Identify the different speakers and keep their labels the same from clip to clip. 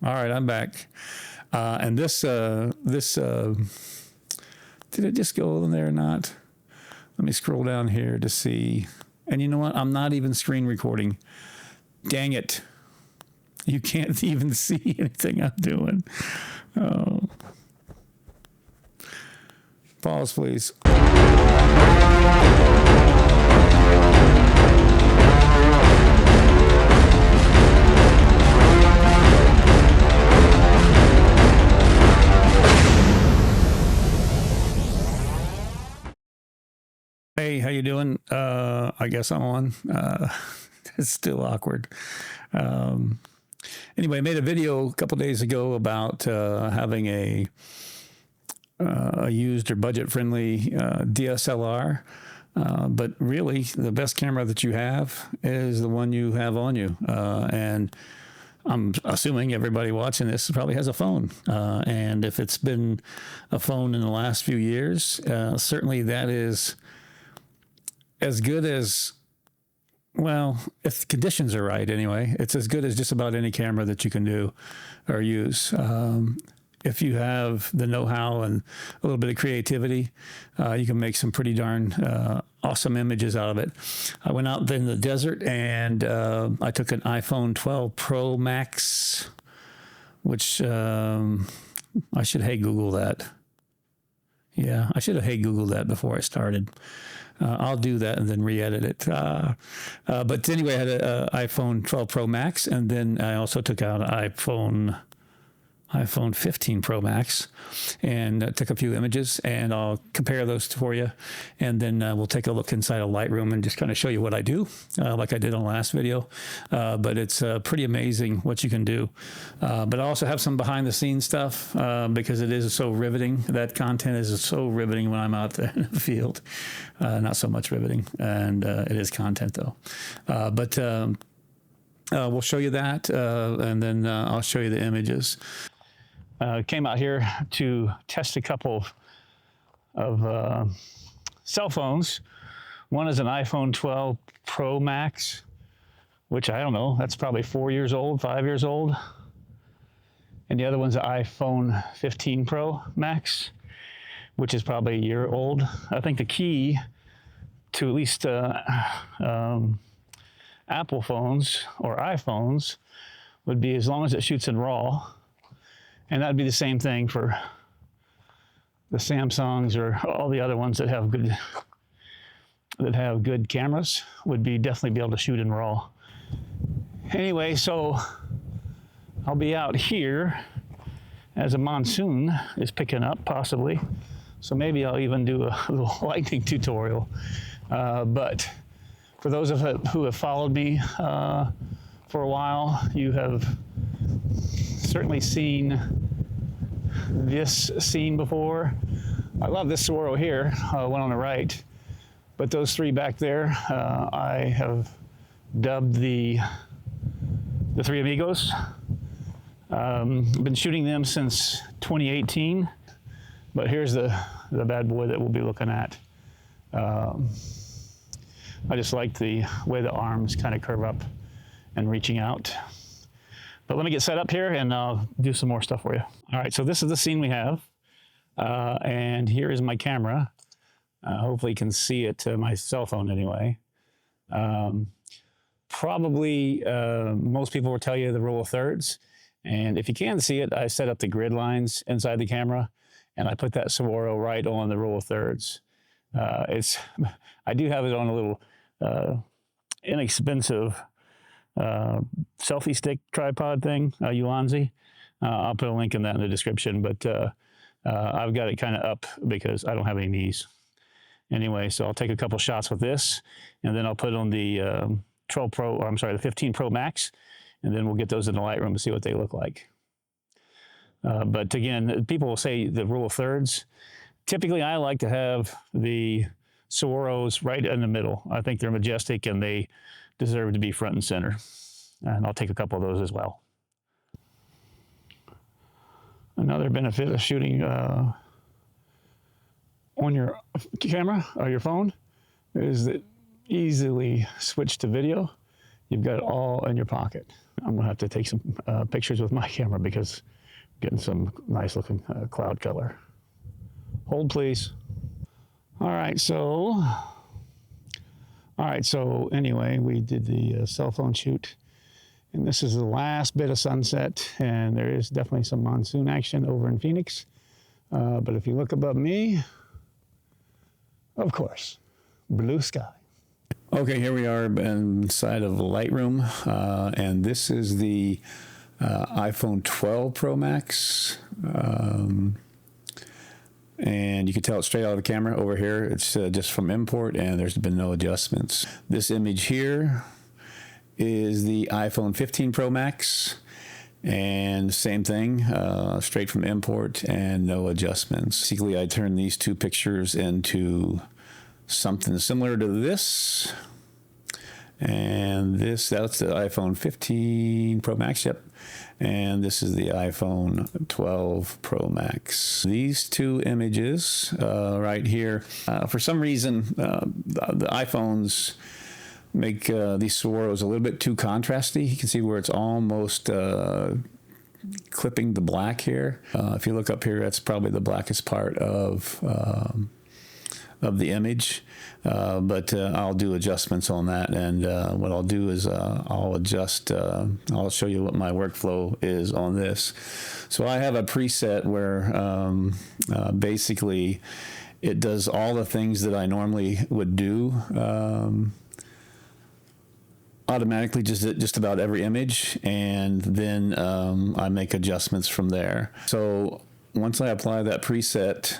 Speaker 1: All right, I'm back. And this, did it just go in there or not? Let me scroll down here to see. And you know what? I'm not even screen recording. Dang it. You can't even see anything I'm doing. Oh. Pause, please. Hey, how you doing? I guess I'm on. It's still awkward. Anyway, I made a video a couple days ago about having a used or budget-friendly DSLR. But really, the best camera that you have is the one you have on you. And I'm assuming everybody watching this probably has a phone. And if it's been a phone in the last few years, certainly that is as good as, well, if the conditions are right anyway, it's as good as just about any camera that you can do or use. If you have the know-how and a little bit of creativity, you can make some pretty darn awesome images out of it. I went out in the desert and I took an iPhone 12 Pro Max, which I should hey Google that. Yeah, I should have hey Googled that before I started. I'll do that and then re-edit it. But anyway, I had an iPhone 12 Pro Max, and then I also took out an iPhone 15 Pro Max and took a few images, and I'll compare those for you. And then we'll take a look inside of Lightroom and just kind of show you what I do, like I did on the last video. But it's pretty amazing what you can do. But I also have some behind the scenes stuff because it is so riveting. That content is so riveting when I'm out there in the field. Not so much riveting, and it is content though. But we'll show you that, and then I'll show you the images. Came out here to test a couple of cell phones. One is an iPhone 12 Pro Max, which I don't know, that's probably 4 years old, 5 years old. And the other one's an iPhone 15 Pro Max, which is probably a year old. I think the key to at least Apple phones or iPhones would be as long as it shoots in RAW. And that'd be the same thing for the Samsungs or all the other ones that have good cameras, would be definitely be able to shoot in RAW. Anyway, so I'll be out here as a monsoon is picking up, possibly. So maybe I'll even do a little lightning tutorial. But for those of you who have followed me for a while, you have certainly seen this scene before. I love this Saguaro here, one on the right, but those three back there, I have dubbed the Three Amigos. I've been shooting them since 2018, but here's the bad boy that we'll be looking at. I just like the way the arms kind of curve up and reaching out. But let me get set up here and I'll do some more stuff for you. All right, so this is the scene we have. And here is my camera. Hopefully you can see it to my cell phone anyway. Probably most people will tell you the rule of thirds. And if you can see it, I set up the grid lines inside the camera and I put that Saguaro right on the rule of thirds. I do have it on a little inexpensive selfie stick tripod thing, Ulanzi. I'll put a link in that in the description, but I've got it kind of up because I don't have any knees. Anyway, so I'll take a couple shots with this, and then I'll put on the 12 Pro, or I'm sorry, the 15 Pro Max, and then we'll get those in the Lightroom to see what they look like. But again, people will say the rule of thirds. Typically, I like to have the Saguaros right in the middle. I think they're majestic and they deserve to be front and center. And I'll take a couple of those as well. Another benefit of shooting on your camera or your phone is that easily switch to video. you've got it all in your pocket. I'm gonna have to take some pictures with my camera because I'm getting some nice looking cloud color. Hold please. All right, so anyway, we did the cell phone shoot, and this is the last bit of sunset, and there is definitely some monsoon action over in Phoenix. But if you look above me, of course, blue sky. Okay, here we are inside of Lightroom, and this is the iPhone 12 Pro Max. And you can tell it straight out of the camera over here. It's just from import, and there's been no adjustments. This image here is the iPhone 15 Pro Max, and same thing, straight from import and no adjustments. Basically, I turned these two pictures into something similar to this. And that's the iPhone 15 Pro Max, yep. And this is the iPhone 12 Pro Max. These two images right here, for some reason, the iPhones make these Swaros a little bit too contrasty. You can see where it's almost clipping the black here. If you look up here, that's probably the blackest part of the image, but I'll do adjustments on that, and what I'll do is I'll adjust, I'll show you what my workflow is on this. So I have a preset where basically it does all the things that I normally would do automatically, just about every image, and then I make adjustments from there. So once I apply that preset,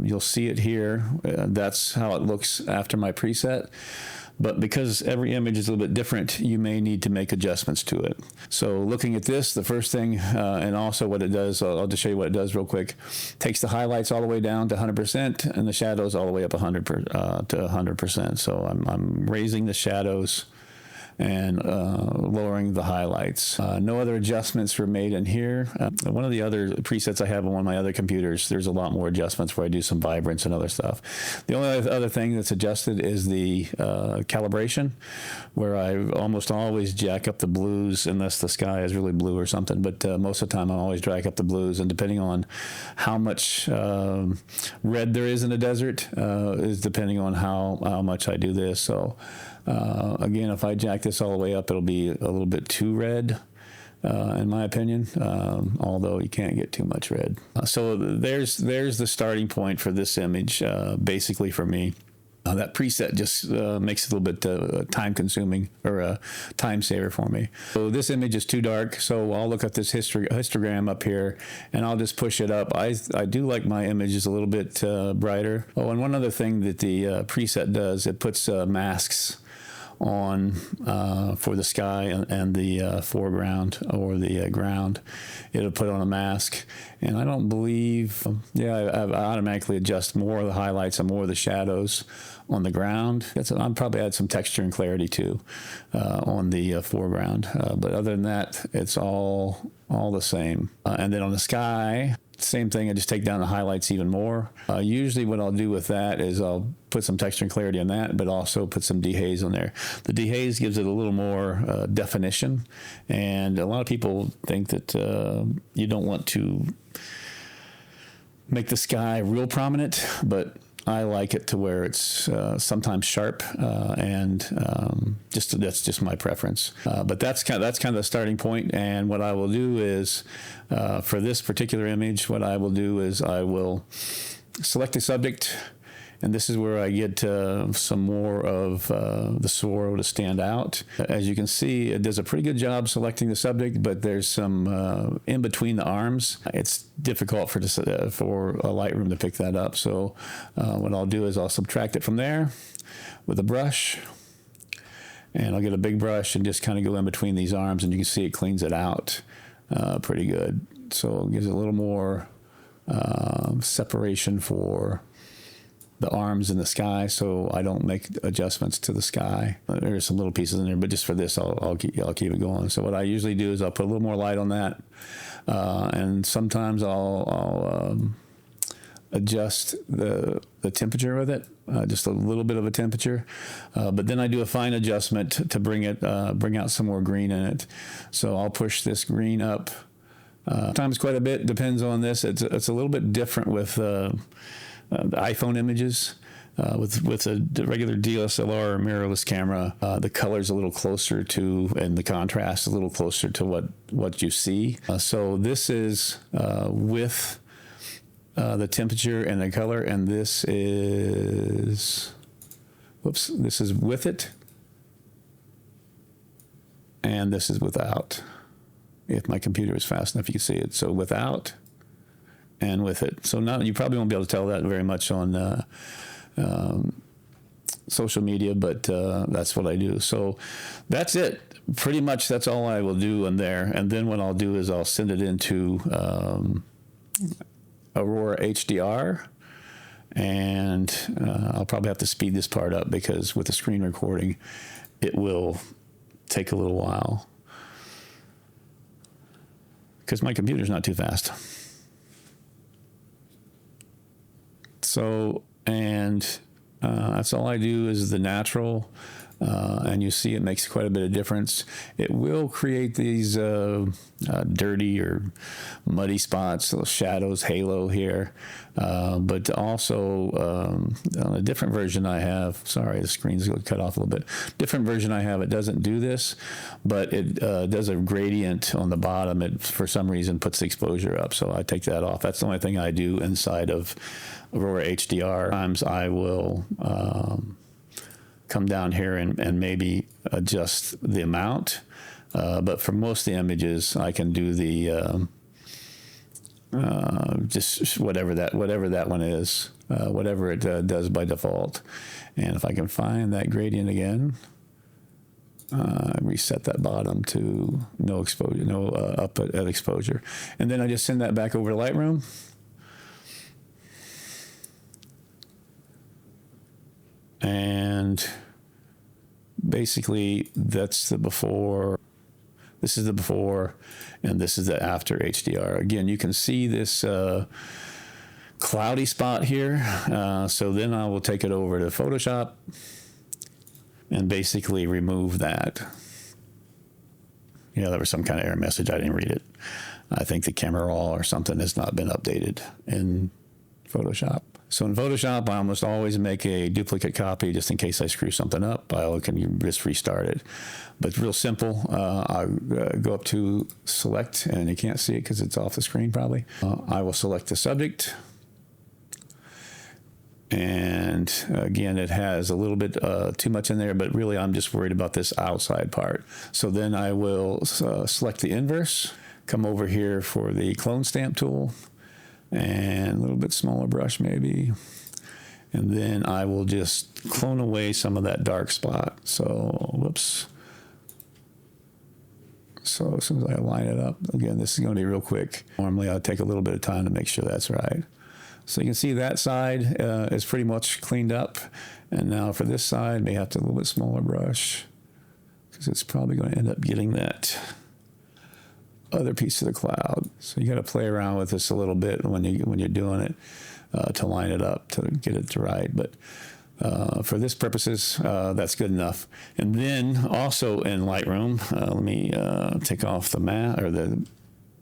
Speaker 1: you'll see it here. That's how it looks after my preset. But because every image is a little bit different, you may need to make adjustments to it. So looking at this, the first thing, and also what it does, I'll just show you what it does real quick. Takes the highlights all the way down to 100% and the shadows all the way up to 100%. So I'm raising the shadows and lowering the highlights. No other adjustments were made in here. One of the other presets I have on one of my other computers, there's a lot more adjustments where I do some vibrance and other stuff. The only other thing that's adjusted is the calibration, where I almost always jack up the blues unless the sky is really blue or something, but most of the time I always drag up the blues, and depending on how much red there is in the desert is depending on how much I do this. So again, if I jack this all the way up, it'll be a little bit too red, in my opinion, although you can't get too much red. So there's the starting point for this image, basically for me. That preset just makes it a little bit time consuming, or a time saver for me. So this image is too dark, so I'll look at this histogram up here and I'll just push it up. I do like my images a little bit brighter. Oh, and one other thing that the preset does, it puts masks on for the sky and the foreground or the ground. It'll put on a mask, and I don't believe, I automatically adjust more of the highlights and more of the shadows on the ground. I'll probably add some texture and clarity too on the foreground, but other than that, it's all the same. And then on the sky, same thing, I just take down the highlights even more. Usually what I'll do with that is I'll put some texture and clarity on that, but also put some dehaze on there. The dehaze gives it a little more definition, and a lot of people think that you don't want to make the sky real prominent, but I like it to where it's sometimes sharp, and that's just my preference. But that's kind of the starting point. And what I will do is, for this particular image, what I will do is I will select a subject, and this is where I get some more of the Swaro to stand out. As you can see, it does a pretty good job selecting the subject, but there's some in between the arms. It's difficult for a Lightroom to pick that up. So what I'll do is I'll subtract it from there with a brush, and I'll get a big brush and just kind of go in between these arms, and you can see it cleans it out pretty good. So it gives it a little more separation for the arms in the sky, so I don't make adjustments to the sky. There's some little pieces in there, but just for this, I'll keep it going. So what I usually do is I'll put a little more light on that, and sometimes I'll adjust the temperature with it, just a little bit of a temperature. But then I do a fine adjustment to bring out some more green in it. So I'll push this green up. Sometimes quite a bit, depends on this. It's a little bit different with the iPhone images. With a regular DSLR or mirrorless camera, the color's a little closer to, and the contrast a little closer to what you see. So this is with the temperature and the color, and this is, this is with it, and this is without. If my computer is fast enough, you can see it. So without and with it. So now you probably won't be able to tell that very much on social media, but that's what I do. So that's it. Pretty much that's all I will do in there. And then what I'll do is I'll send it into Aurora HDR, and I'll probably have to speed this part up because with the screen recording, it will take a little while because my computer's not too fast. So, and that's all I do is the natural, and you see it makes quite a bit of difference. It will create these dirty or muddy spots, little shadows, halo here, but also on a different version I have, sorry, the screen's going to cut off a little bit, different version I have, it doesn't do this, but it does a gradient on the bottom. It, for some reason, puts the exposure up, so I take that off. That's the only thing I do inside of Aurora HDR. Sometimes I will come down here and maybe adjust the amount, but for most of the images, I can do the just whatever that one is, whatever it does by default. And if I can find that gradient again, reset that bottom to no exposure, no up at exposure, and then I just send that back over to Lightroom. And basically that's the before, this is the before, and this is the after HDR. Again, you can see this cloudy spot here. So then I will take it over to Photoshop and basically remove that. Yeah, there was some kind of error message. I didn't read it. I think the camera raw or something has not been updated in Photoshop. So in Photoshop, I almost always make a duplicate copy just in case I screw something up. I can just restart it. But it's real simple. I go up to select, and you can't see it because it's off the screen probably. I will select the subject. And again, it has a little bit too much in there, but really I'm just worried about this outside part. So then I will select the inverse, come over here for the clone stamp tool, and a little bit smaller brush maybe. And then I will just clone away some of that dark spot. So, whoops. So as soon as I line it up, again, this is going to be real quick. Normally I'll take a little bit of time to make sure that's right. So you can see that side is pretty much cleaned up. And now for this side, may have to a little bit smaller brush because it's probably going to end up getting that other piece of the cloud. So you got to play around with this a little bit when you're doing it to line it up to get it to right. But for this purposes, that's good enough. And then also in Lightroom, let me take off the matte or the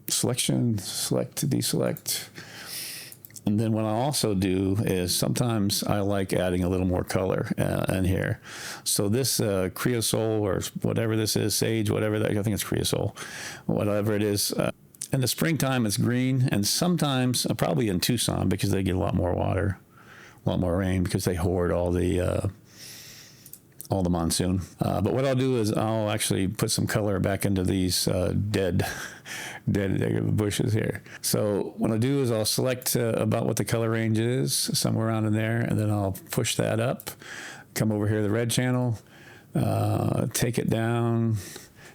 Speaker 1: selection, select, deselect. And then what I also do is sometimes I like adding a little more color in here. So this creosote or whatever this is, sage, whatever that, I think it's creosote, whatever it is. In the springtime, it's green, and sometimes, probably in Tucson, because they get a lot more water, a lot more rain, because they hoard all the monsoon. But what I'll do is I'll actually put some color back into these dead bushes here. So what I'll do is I'll select about what the color range is, somewhere around in there, and then I'll push that up, come over here to the red channel, take it down,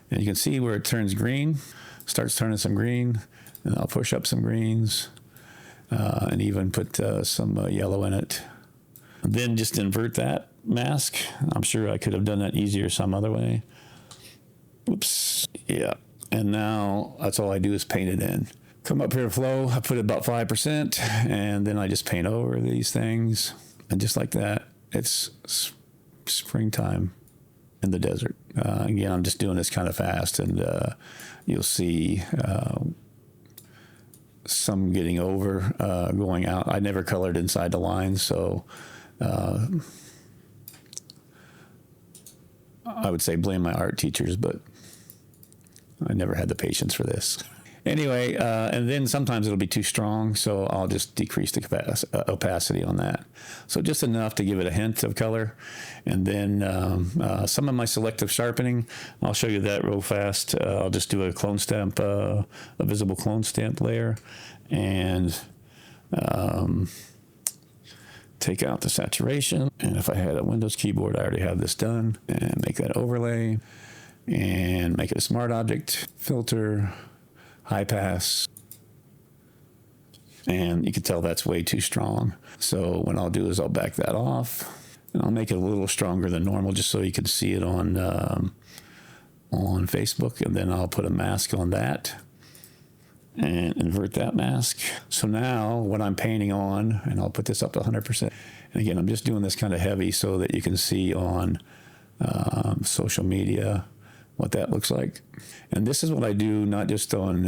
Speaker 1: and you can see where it turns green, starts turning some green, and I'll push up some greens, and even put some yellow in it. And then just invert that mask. I'm sure I could have done that easier some other way. Oops. Yeah. And now that's all I do is paint it in. Come up here to flow, I put it about 5%, and then I just paint over these things. And just like that, it's springtime in the desert. Again, I'm just doing this kind of fast, and you'll see some getting over, going out. I never colored inside the lines, so I would say blame my art teachers, but I never had the patience for this. Anyway, and then sometimes it'll be too strong, so I'll just decrease the opacity on that. So just enough to give it a hint of color. And then some of my selective sharpening, I'll show you that real fast. I'll just do a clone stamp, a visible clone stamp layer, and take out the saturation. And if I had a Windows keyboard, I already have this done. And make that overlay, and make it a smart object, filter, high pass, and you can tell that's way too strong. So what I'll do is I'll back that off, and I'll make it a little stronger than normal just so you can see it on Facebook, and then I'll put a mask on that and invert that mask. So now what I'm painting on, and I'll put this up to 100%. And again, I'm just doing this kind of heavy so that you can see on social media what that looks like. And this is what I do, not just on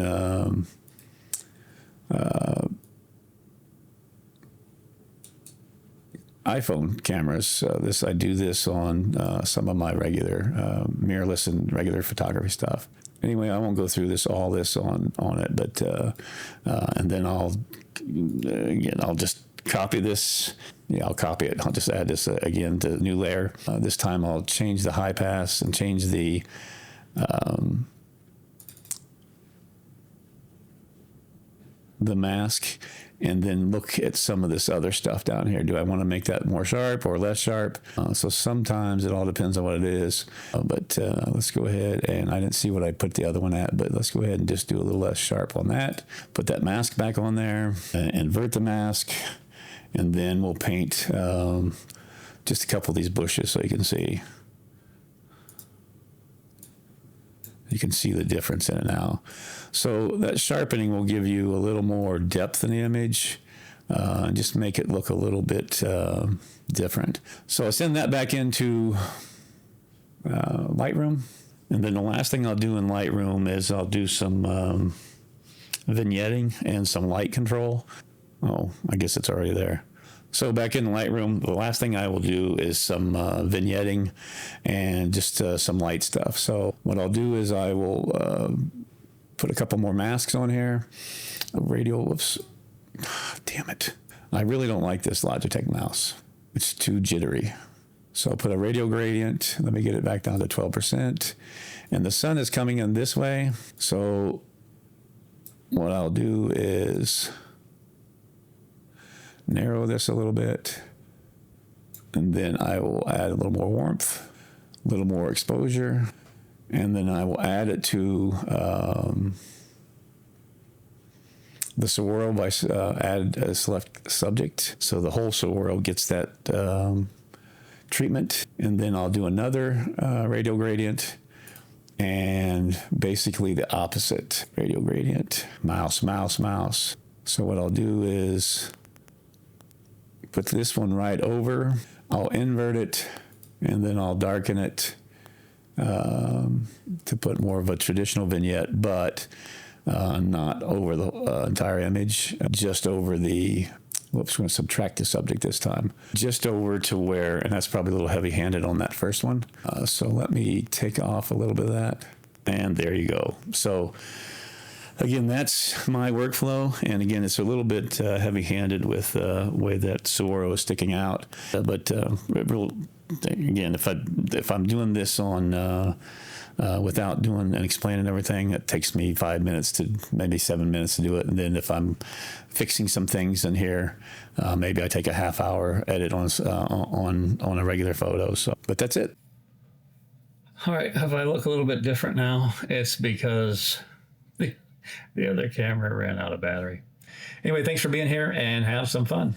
Speaker 1: iPhone cameras. I do this on some of my regular mirrorless and regular photography stuff. Anyway, I won't go through all this on it, but and then I'll just copy this. Yeah, I'll copy it. I'll just add this again to the new layer. This time I'll change the high pass and change the mask, and then look at some of this other stuff down here. Do I want to make that more sharp or less sharp? So sometimes it all depends on what it is. But let's go ahead, and I didn't see what I put the other one at, but let's go ahead and just do a little less sharp on that. Put that mask back on there, invert the mask, and then we'll paint just a couple of these bushes so you can see. You can see the difference in it now. So that sharpening will give you a little more depth in the image, and just make it look a little bit different. So I send that back into Lightroom. And then the last thing I'll do in Lightroom is I'll do some vignetting and some light control. Oh, I guess it's already there. So back in Lightroom, the last thing I will do is some vignetting and just some light stuff. So what I'll do is I will put a couple more masks on here. Whoops. Damn it. I really don't like this Logitech mouse. It's too jittery. So I'll put a radial gradient. Let me get it back down to 12%. And the sun is coming in this way. So what I'll do is narrow this a little bit, and then I will add a little more warmth, a little more exposure, and then I will add it to the swirl by add a select subject, so the whole swirl gets that treatment. And then I'll do another radial gradient, and basically the opposite radial gradient, mouse, mouse, mouse. So what I'll do is put this one right over, I'll invert it, and then I'll darken it to put more of a traditional vignette, but not over the entire image, just over the, whoops, I'm going to subtract the subject this time, just over to where, and that's probably a little heavy-handed on that first one. So let me take off a little bit of that, and there you go. So again, that's my workflow, and again, it's a little bit heavy-handed with the way that swirl is sticking out. But again, if I'm doing this on without doing and explaining everything, it takes me 5 minutes to maybe 7 minutes to do it. And then if I'm fixing some things in here, maybe I take a half-hour edit on a regular photo. So, but that's it. All right, if I look a little bit different now, it's because the other camera ran out of battery. Anyway, thanks for being here, and have some fun.